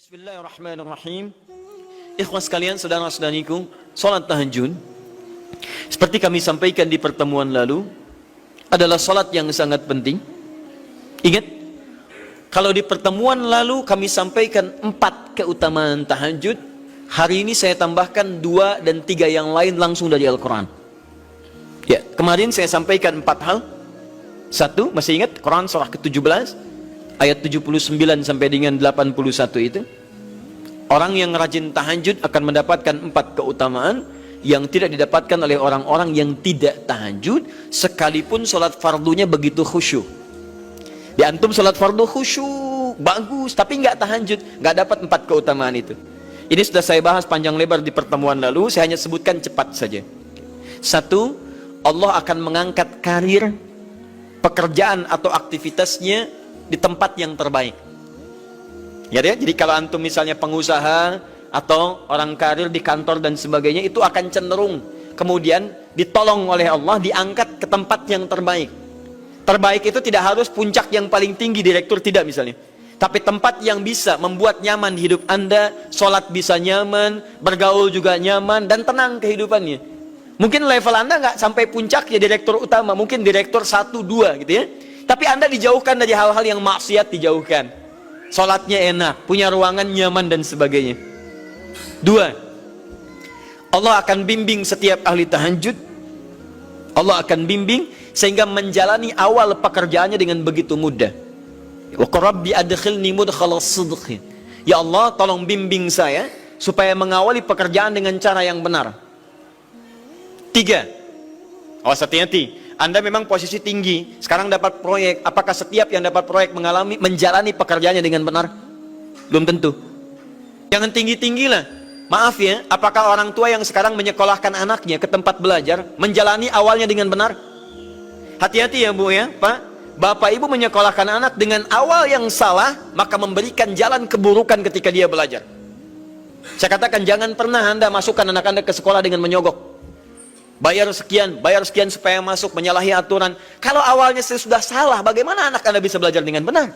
Bismillahirrahmanirrahim. Ikhwas sekalian, saudara-saudariku, salat tahajud seperti kami sampaikan di pertemuan lalu adalah salat yang sangat penting. Ingat, kalau di pertemuan lalu kami sampaikan 4 keutamaan tahajud, hari ini saya tambahkan 2 dan 3 yang lain langsung dari Al-Quran. Ya, kemarin saya sampaikan 4 hal. 1, masih ingat Quran surah ke-17 ayat 79 sampai dengan 81 itu, orang yang rajin tahajud akan mendapatkan 4 keutamaan yang tidak didapatkan oleh orang-orang yang tidak tahajud sekalipun sholat fardunya begitu khusyuk. Di antum sholat fardu khusyuk bagus tapi nggak tahajud, nggak dapat 4 keutamaan itu. Ini sudah saya bahas panjang lebar di pertemuan lalu, saya hanya sebutkan cepat saja. 1, Allah akan mengangkat karir, pekerjaan atau aktivitasnya di tempat yang terbaik. Ya, jadi kalau antum misalnya pengusaha atau orang karir di kantor dan sebagainya, itu akan cenderung kemudian ditolong oleh Allah, diangkat ke tempat yang terbaik. Terbaik itu tidak harus puncak yang paling tinggi, direktur, tidak misalnya, tapi tempat yang bisa membuat nyaman hidup Anda, sholat bisa nyaman, bergaul juga nyaman, dan tenang kehidupannya. Mungkin level Anda nggak sampai puncak ya direktur utama, mungkin direktur 1, 2 gitu ya, tapi Anda dijauhkan dari hal-hal yang maksiat, dijauhkan. Sholatnya enak, punya ruangan nyaman dan sebagainya. 2, Allah akan bimbing setiap ahli tahajud. Allah akan bimbing sehingga menjalani awal pekerjaannya dengan begitu mudah. Wa rabbi adkhilni mudkhalas sidqin. Ya Allah, tolong bimbing saya supaya mengawali pekerjaan dengan cara yang benar. 3, awas hati-hati. Anda memang posisi tinggi, sekarang dapat proyek. Apakah setiap yang dapat proyek menjalani pekerjaannya dengan benar? Belum tentu. Jangan tinggi-tinggilah. Maaf ya, apakah orang tua yang sekarang menyekolahkan anaknya ke tempat belajar menjalani awalnya dengan benar? Hati-hati ya Bu ya, Pak. Bapak Ibu menyekolahkan anak dengan awal yang salah, maka memberikan jalan keburukan ketika dia belajar. Saya katakan, jangan pernah Anda masukkan anak Anda ke sekolah dengan menyogok. Bayar sekian supaya masuk, menyalahi aturan. Kalau awalnya sudah salah, bagaimana anak Anda bisa belajar dengan benar?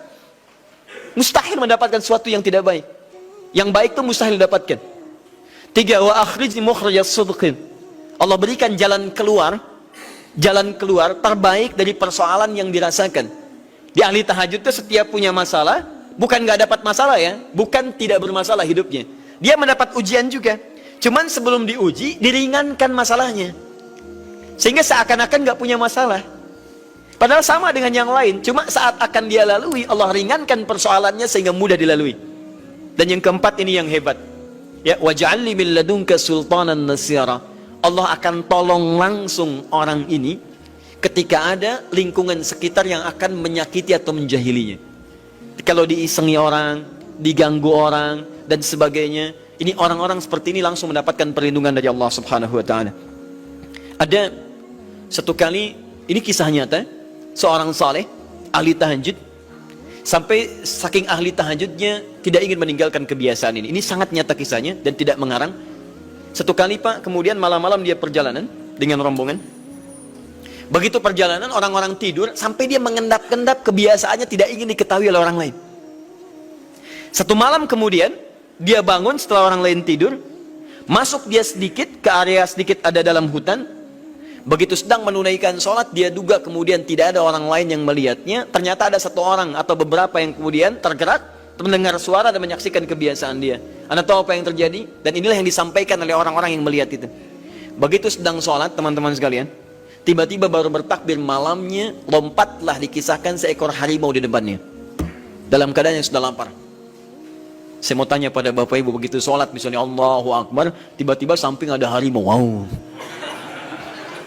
Mustahil mendapatkan sesuatu yang tidak baik. Yang baik itu mustahil didapatkan. 3, wa akhrijni mukhrajas sidqin. Allah berikan jalan keluar terbaik dari persoalan yang dirasakan. Di ahli tahajud itu setiap punya masalah, bukan nggak dapat masalah ya, bukan tidak bermasalah hidupnya. Dia mendapat ujian juga. Cuman sebelum diuji, diringankan masalahnya. Sehingga seakan-akan nggak punya masalah. Padahal sama dengan yang lain. Cuma saat akan dia lalui, Allah ringankan persoalannya sehingga mudah dilalui. Dan yang keempat ini yang hebat. Ya, waj'alni min ladunka sultanan nasira. Allah akan tolong langsung orang ini ketika ada lingkungan sekitar yang akan menyakiti atau menjahilinya. Kalau diisengi orang, diganggu orang, dan sebagainya, ini orang-orang seperti ini langsung mendapatkan perlindungan dari Allah Subhanahu wa Ta'ala. Ada satu kali, ini kisah nyata, seorang saleh ahli tahajud, sampai saking ahli tahajudnya tidak ingin meninggalkan kebiasaan ini. Ini sangat nyata kisahnya dan tidak mengarang. Satu kali Pak, kemudian malam-malam dia perjalanan dengan rombongan. Begitu perjalanan, orang-orang tidur sampai dia mengendap-endap, kebiasaannya tidak ingin diketahui oleh orang lain. Satu malam kemudian dia bangun setelah orang lain tidur, masuk dia sedikit ke area sedikit ada dalam hutan. Begitu sedang menunaikan sholat, dia duga kemudian tidak ada orang lain yang melihatnya. Ternyata ada satu orang atau beberapa yang kemudian tergerak, mendengar suara dan menyaksikan kebiasaan dia. Anda tahu apa yang terjadi? Dan inilah yang disampaikan oleh orang-orang yang melihat itu. Begitu sedang sholat, teman-teman sekalian, tiba-tiba baru bertakbir malamnya, lompatlah dikisahkan seekor harimau di depannya. Dalam keadaan yang sudah lapar. Saya mau tanya pada Bapak Ibu, begitu sholat misalnya Allahu Akbar, tiba-tiba samping ada harimau. Wow.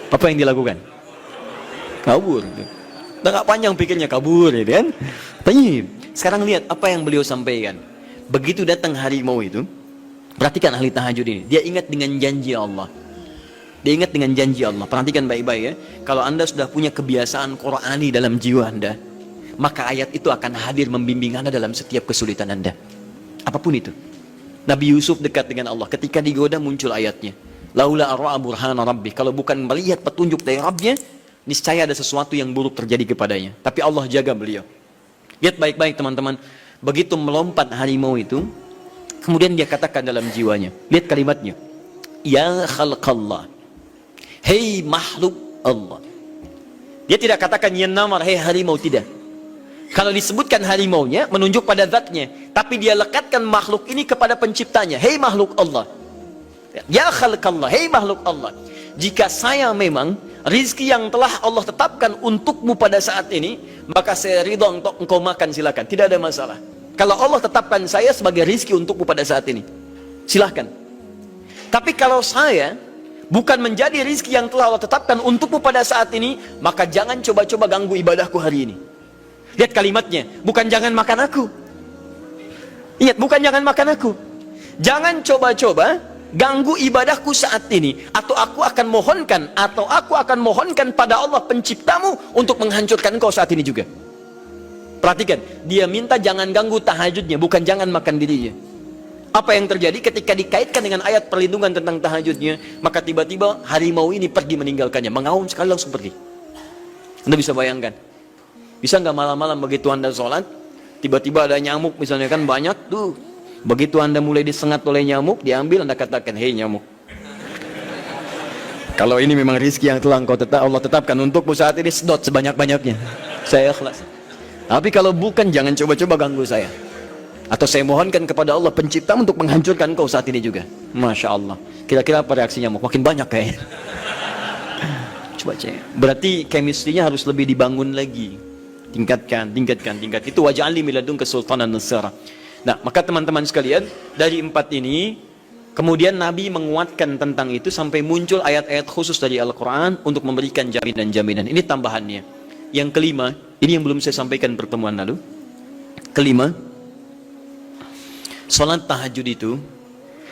Apa yang dilakukan? Kabur. Udah gak panjang pikirnya, kabur ya kan? Tayyib. Sekarang lihat apa yang beliau sampaikan. Begitu datang harimau itu, perhatikan ahli tahajud ini, dia ingat dengan janji Allah. Dia ingat dengan janji Allah. Perhatikan baik-baik ya. Kalau Anda sudah punya kebiasaan Qur'ani dalam jiwa Anda, maka ayat itu akan hadir membimbing Anda dalam setiap kesulitan Anda. Apapun itu. Nabi Yusuf dekat dengan Allah, ketika digoda muncul ayatnya. Laula arra'a burhana rabbi. Kalau bukan melihat petunjuk dari Rabbnya, niscaya ada sesuatu yang buruk terjadi kepadanya. Tapi Allah jaga beliau. Lihat baik-baik teman-teman. Begitu melompat harimau itu, Kemudian dia katakan dalam jiwanya, lihat kalimatnya, ya khalqallah, hei makhluk Allah. Dia tidak katakan ya namar, hei harimau, tidak. Kalau disebutkan harimaunya menunjuk pada zatnya, tapi dia lekatkan makhluk ini kepada penciptanya, hei makhluk Allah. Ya khalqallah, hei makhluk Allah. Jika saya memang rizki yang telah Allah tetapkan untukmu pada saat ini, maka saya ridho untuk engkau makan, silakan, tidak ada masalah. Kalau Allah tetapkan saya sebagai rizki untukmu pada saat ini, silahkan. Tapi kalau saya bukan menjadi rizki yang telah Allah tetapkan untukmu pada saat ini, maka jangan coba-coba ganggu ibadahku hari ini. Lihat kalimatnya, bukan jangan makan aku. Ingat, bukan jangan makan aku. Jangan coba-coba ganggu ibadahku saat ini, atau aku akan mohonkan pada Allah penciptamu untuk menghancurkan engkau saat ini juga. Perhatikan, dia minta jangan ganggu tahajudnya, bukan jangan makan dirinya. Apa yang terjadi ketika dikaitkan dengan ayat perlindungan tentang tahajudnya, maka tiba-tiba harimau ini pergi meninggalkannya, mengaum sekali langsung pergi. Anda bisa bayangkan, bisa nggak malam-malam begitu Anda sholat, tiba-tiba ada nyamuk misalnya, kan banyak tuh. Begitu Anda mulai disengat oleh nyamuk, diambil, Anda katakan, hei nyamuk, kalau ini memang rizki yang telah Allah tetapkan untukmu saat ini, sedot sebanyak-banyaknya, saya ikhlas. Tapi kalau bukan, jangan coba-coba ganggu saya. Atau saya mohonkan kepada Allah pencipta untuk menghancurkan kau saat ini juga. Masya Allah. Kira-kira apa reaksi nyamuk? Makin banyak kayaknya. Coba cek. Berarti chemistry-nya harus lebih dibangun lagi. Tingkatkan. Itu waj'alni min ladunka sultanan nasira. Nah, maka teman-teman sekalian, dari 4 ini, kemudian Nabi menguatkan tentang itu sampai muncul ayat-ayat khusus dari Al-Quran untuk memberikan jaminan-jaminan. Ini tambahannya. Yang kelima, ini yang belum saya sampaikan pertemuan lalu. Kelima, sholat tahajud itu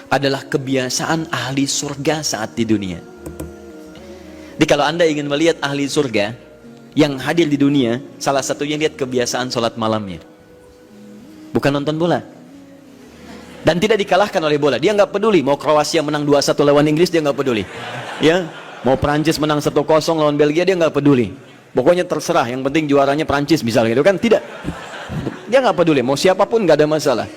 adalah kebiasaan ahli surga saat di dunia. Jadi kalau Anda ingin melihat ahli surga yang hadir di dunia, salah satunya lihat kebiasaan sholat malamnya. Bukan nonton bola. Dan tidak dikalahkan oleh bola. Dia nggak peduli mau Kroasia menang 2-1 lawan Inggris, dia nggak peduli. Ya, mau Prancis menang 1-0 lawan Belgia, dia nggak peduli. Pokoknya terserah, yang penting juaranya Prancis misalnya gitu kan. Tidak. Dia nggak peduli, mau siapapun nggak ada masalah.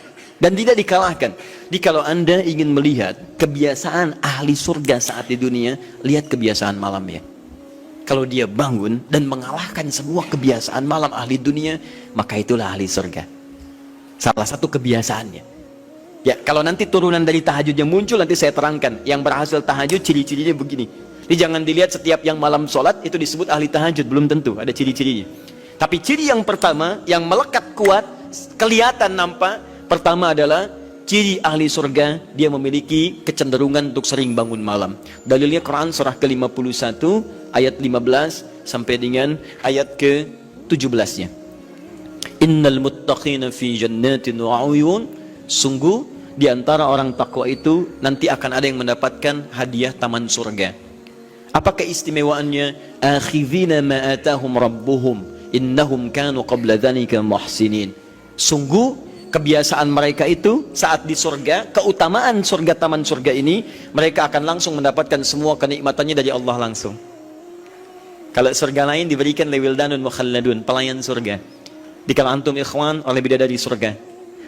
Dan tidak dikalahkan. Jadi kalau Anda ingin melihat kebiasaan ahli surga saat di dunia, lihat kebiasaan malamnya. Kalau dia bangun dan mengalahkan semua kebiasaan malam ahli dunia, maka itulah ahli surga. Salah satu kebiasaannya. Ya, kalau nanti turunan dari tahajudnya muncul, nanti saya terangkan. Yang berhasil tahajud, ciri-cirinya begini. Jadi jangan dilihat setiap yang malam sholat, itu disebut ahli tahajud. Belum tentu, ada ciri-cirinya. Tapi ciri yang pertama, yang melekat kuat, kelihatan nampak, pertama adalah ciri ahli surga, dia memiliki kecenderungan untuk sering bangun malam. Dalilnya Quran surah ke-51 ayat 15 sampai dengan ayat ke-17-nya. Innal muttaqina fi jannatin wa 'uyun, sungguh di antara orang takwa itu nanti akan ada yang mendapatkan hadiah taman surga. Apa keistimewaannya? Akhidhina ma atahum rabbuhum innahum kanu qabla dzalika muhsinin. Sungguh kebiasaan mereka itu saat di surga, keutamaan surga, taman surga ini, mereka akan langsung mendapatkan semua kenikmatannya dari Allah langsung. Kalau surga lain diberikan lewildanun mukhalladun, pelayan surga. Di kalau antum ikhwan oleh bidadari surga,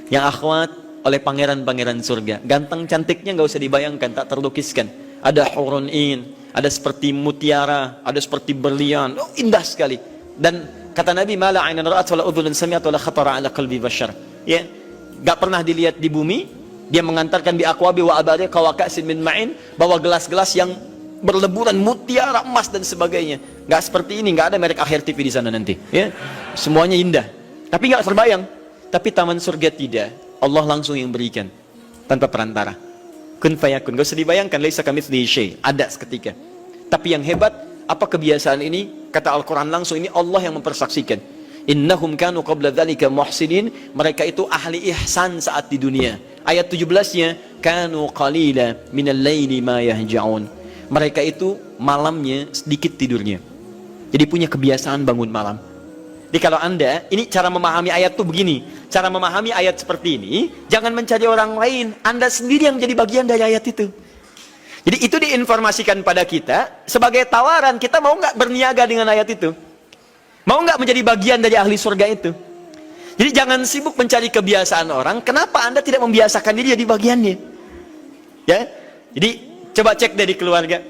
yang akhwat oleh pangeran-pangeran surga. Ganteng cantiknya nggak usah dibayangkan, tak terlukiskan. Ada hurun in, ada seperti mutiara, ada seperti berlian, oh, indah sekali. Dan kata Nabi, mala ainan ra'at wala udhunun sami'at wala khatara ala qalbi bashar. Ya, gak pernah dilihat di bumi. Dia mengantarkan bi aqwabi wa abari qawaqasin min ma'in, bawa gelas-gelas yang berleburan mutiara, emas dan sebagainya. Gak seperti ini, gak ada merek Akhir TV di sana nanti. Ya, semuanya indah. Tapi gak terbayang. Tapi taman surga tidak. Allah langsung yang berikan tanpa perantara. Kun fayakun, gak usah dibayangkan, laisa kamitslihi syai', ada seketika. Tapi yang hebat, apa kebiasaan ini? Kata Al-Quran langsung, ini Allah yang mempersaksikan. Innahum kanu qabla dzalika muhsinin, mereka itu ahli ihsan saat di dunia. Ayat 17-nya, kanu qalila minal laili ma yahja'un. Mereka itu malamnya sedikit tidurnya. Jadi punya kebiasaan bangun malam. Jadi kalau Anda, ini cara memahami ayat itu begini. Cara memahami ayat seperti ini, jangan mencari orang lain. Anda sendiri yang menjadi bagian dari ayat itu. Jadi itu diinformasikan pada kita sebagai tawaran, kita mau nggak berniaga dengan ayat itu? Mau nggak menjadi bagian dari ahli surga itu? Jadi jangan sibuk mencari kebiasaan orang. Kenapa Anda tidak membiasakan diri jadi bagiannya? Ya, jadi coba cek dari keluarga.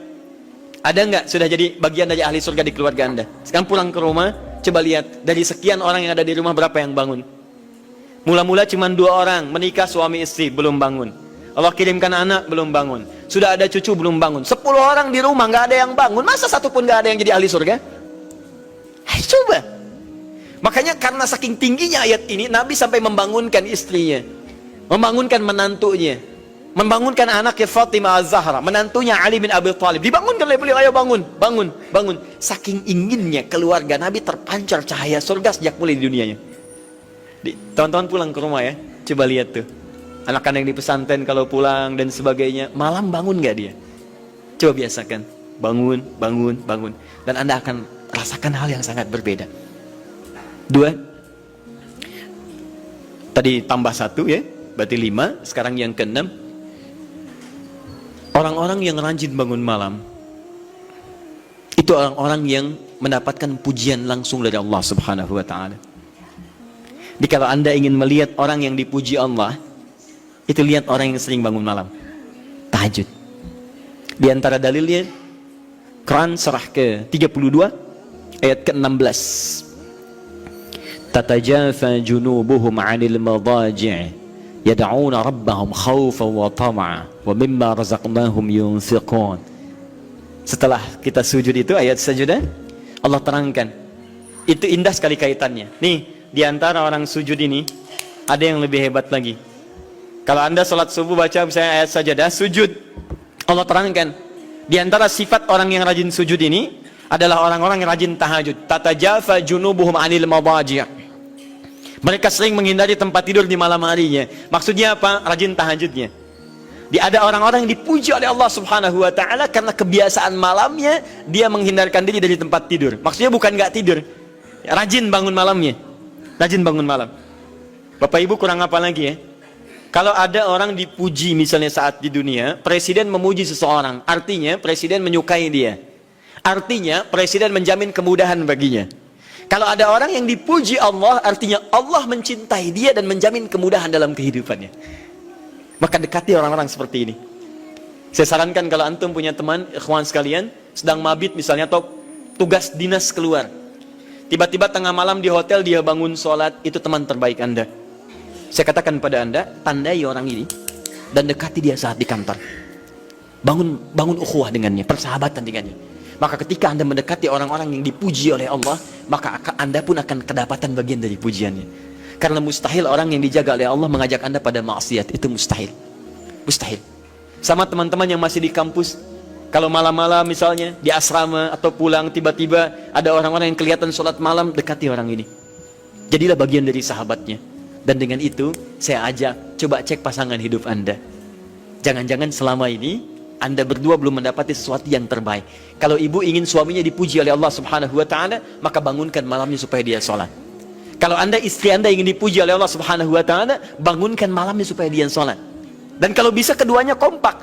Ada nggak sudah jadi bagian dari ahli surga di keluarga Anda? Sekarang pulang ke rumah, coba lihat dari sekian orang yang ada di rumah berapa yang bangun? Mula-mula cuma 2 orang menikah suami istri belum bangun. Allah kirimkan anak belum bangun. Sudah ada cucu belum bangun. 10 orang di rumah nggak ada yang bangun. Masa satu pun nggak ada yang jadi ahli surga? Hai, coba. Makanya karena saking tingginya ayat ini, Nabi sampai membangunkan istrinya, membangunkan menantunya, membangunkan anaknya Fatimah Az-Zahra, menantunya Ali bin Abi Thalib. Dibangunkan oleh beliau, ayo bangun, bangun, bangun. Saking inginnya keluarga Nabi terpancar cahaya surga sejak mulai di dunianya. Teman-teman pulang ke rumah ya, coba lihat tuh. Anak-anak yang di pesantren kalau pulang dan sebagainya, malam bangun gak dia? Coba biasakan, bangun, bangun, bangun. Dan Anda akan rasakan hal yang sangat berbeda. 2. Tadi tambah 1 ya, berarti 5. Sekarang yang ke-6. Orang-orang yang rajin bangun malam, itu orang-orang yang mendapatkan pujian langsung dari Allah Subhanahu wa ta'ala. Jadi kalau Anda ingin melihat orang yang dipuji Allah, itu lihat orang yang sering bangun malam, tahajud. Di antara dalilnya, Quran surah ke-32 ayat ke-16. Tatajafa junubuhum 'anil madaji' yad'una rabbahum khawfan wa tam'a wa mimma razaqnahum yunfiqun. Setelah kita sujud itu ayat sajudah, Allah terangkan. Itu indah sekali kaitannya. Nih, di antara orang sujud ini ada yang lebih hebat lagi. Kalau Anda sholat subuh baca misalnya ayat sajadah, sujud, Allah terangkan. Di antara sifat orang yang rajin sujud ini adalah orang-orang yang rajin tahajud. Tatajafa junubuhum 'anil madaji'. Mereka sering menghindari tempat tidur di malam harinya. Maksudnya apa? Rajin tahajudnya. Ada orang-orang yang dipuji oleh Allah Subhanahu wa ta'ala karena kebiasaan malamnya dia menghindarkan diri dari tempat tidur. Maksudnya bukan nggak tidur, rajin bangun malamnya. Rajin bangun malam. Bapak Ibu kurang apa lagi ya? Kalau ada orang dipuji misalnya saat di dunia, presiden memuji seseorang, artinya presiden menyukai dia. Artinya presiden menjamin kemudahan baginya. Kalau ada orang yang dipuji Allah, artinya Allah mencintai dia dan menjamin kemudahan dalam kehidupannya. Maka dekati orang-orang seperti ini. Saya sarankan kalau antum punya teman, ikhwan sekalian, sedang mabit misalnya atau tugas dinas keluar. Tiba-tiba tengah malam di hotel dia bangun sholat, itu teman terbaik Anda. Saya katakan pada Anda, tandai orang ini dan dekati dia saat di kantor. Bangun ukhuwah dengannya, persahabatan dengannya. Maka ketika Anda mendekati orang-orang yang dipuji oleh Allah, maka Anda pun akan kedapatan bagian dari pujiannya. Karena mustahil orang yang dijaga oleh Allah mengajak Anda pada maksiat, itu mustahil. Mustahil. Sama teman-teman yang masih di kampus, kalau malam-malam misalnya di asrama atau pulang tiba-tiba ada orang-orang yang kelihatan sholat malam, dekati orang ini. Jadilah bagian dari sahabatnya. Dan dengan itu saya ajak, coba cek pasangan hidup Anda. Jangan-jangan selama ini Anda berdua belum mendapati sesuatu yang terbaik. Kalau ibu ingin suaminya dipuji oleh Allah Subhanahu wa ta'ala, maka bangunkan malamnya supaya dia sholat. Kalau istri Anda ingin dipuji oleh Allah Subhanahu wa ta'ala, bangunkan malamnya supaya dia sholat. Dan kalau bisa keduanya kompak.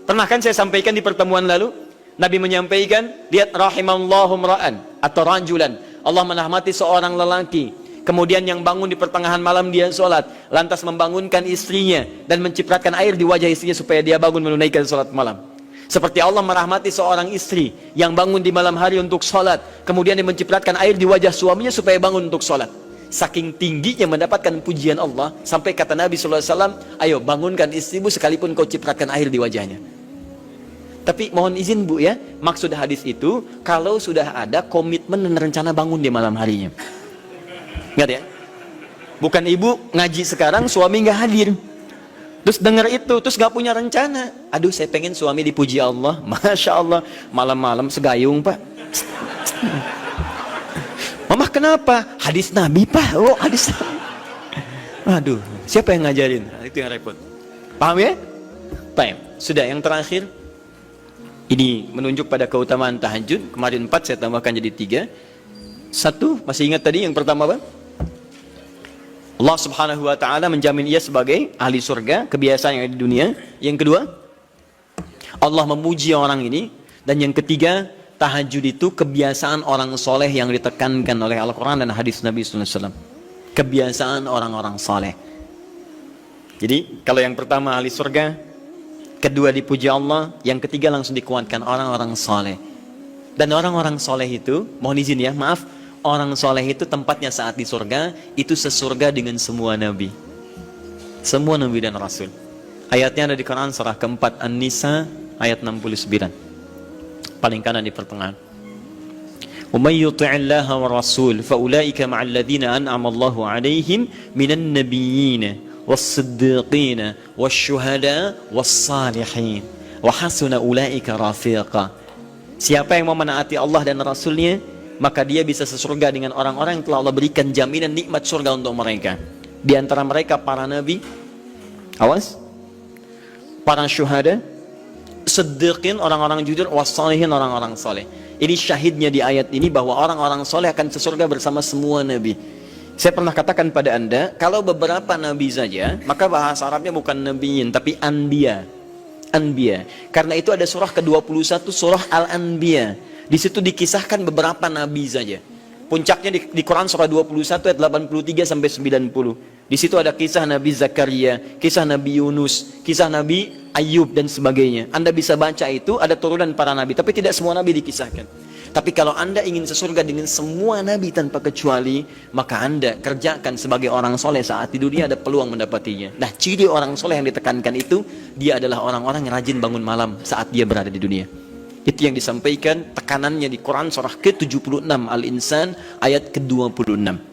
Pernah kan saya sampaikan di pertemuan lalu, Nabi menyampaikan, lihat rahimallahu mra'an atau rajulan, Allah merahmati seorang lelaki, kemudian yang bangun di pertengahan malam dia sholat, lantas membangunkan istrinya dan mencipratan air di wajah istrinya supaya dia bangun menunaikan sholat malam. Seperti Allah merahmati seorang istri yang bangun di malam hari untuk sholat, kemudian dia mencipratan air di wajah suaminya supaya bangun untuk sholat. Saking tingginya mendapatkan pujian Allah, sampai kata Nabi SAW, ayo bangunkan istrimu sekalipun kau cipratkan air di wajahnya. Tapi mohon izin Bu ya, maksud hadis itu kalau sudah ada komitmen dan rencana bangun di malam harinya. Ingat ya, bukan ibu ngaji sekarang suami nggak hadir, terus dengar itu terus nggak punya rencana. Aduh, saya pengen suami dipuji Allah, masya Allah, malam-malam segayung Pak. Mama kenapa? Hadis Nabi Pak. Oh hadis Nabi. Aduh, siapa yang ngajarin? Itu yang repot. Paham ya? Baik. Sudah yang terakhir. Ini menunjuk pada keutamaan tahajud. Kemarin 4, saya tambahkan jadi 3. 1, masih ingat tadi yang pertama apa? Allah Subhanahu wa ta'ala menjamin ia sebagai ahli surga, kebiasaan yang ada di dunia. Yang kedua, Allah memuji orang ini. Dan yang ketiga, tahajud itu kebiasaan orang soleh yang ditekankan oleh Al-Quran dan hadis Nabi SAW. kebiasaan orang-orang saleh. Jadi kalau yang pertama ahli surga, kedua dipuji Allah, yang ketiga langsung dikuatkan orang-orang saleh. Dan orang-orang saleh itu, mohon izin ya, maaf, orang saleh itu tempatnya saat di surga itu sesurga dengan semua nabi. Semua nabi dan rasul. Ayatnya ada di Quran surah keempat An-Nisa ayat 69. Paling kanan di pertengahan. وَمَنْ يُطِعِ اللَّهَ وَالرَّسُولَ فَأُولَئِكَ مَعَ الَّذِينَ أَنْعَمَ اللَّهُ عَلَيْهِمْ مِنَ النَّبِيِّينَ وَالصِّدِّيقِينَ وَالشُّهَدَاءِ وَالصَّالِحِينَ وَحَسُنَ أُولَئِكَ رَفِيقًا. Siapa yang mau menaati Allah dan Rasulnya, maka dia bisa sesurga dengan orang-orang yang telah Allah berikan jaminan nikmat surga untuk mereka. Di antara mereka para nabi, awas, para syuhada, siddiqin, orang-orang jujur, wassalihin, orang-orang saleh. Ini syahidnya di ayat ini bahwa orang-orang soleh akan sesurga bersama semua nabi. Saya pernah katakan pada anda, kalau beberapa nabi saja, maka bahasa Arabnya bukan nabiyin, tapi anbiya. Anbiya. Karena itu ada surah ke-21, surah Al-Anbiya. Di situ dikisahkan beberapa nabi saja. Puncaknya di Quran surah 21 ayat 83 sampai 90. Di situ ada kisah Nabi Zakaria, kisah Nabi Yunus, kisah Nabi Ayub dan sebagainya. Anda bisa baca itu, ada turunan para nabi, tapi tidak semua nabi dikisahkan. Tapi kalau Anda ingin sesurga dengan semua nabi tanpa kecuali, maka Anda kerjakan sebagai orang soleh saat di dunia, ada peluang mendapatinya. Nah, ciri orang soleh yang ditekankan itu, dia adalah orang-orang yang rajin bangun malam saat dia berada di dunia. Itu yang disampaikan tekanannya di Quran surah ke-76 Al-Insan ayat ke-26.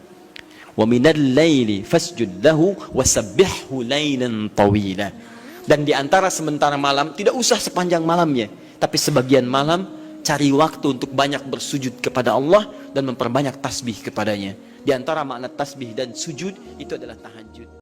Wa minal laili fasjud lahu wasabbihhu lailan tawila. Dan di antara sementara malam, tidak usah sepanjang malamnya, tapi sebagian malam cari waktu untuk banyak bersujud kepada Allah dan memperbanyak tasbih kepadanya. Di antara makna tasbih dan sujud itu adalah tahajud.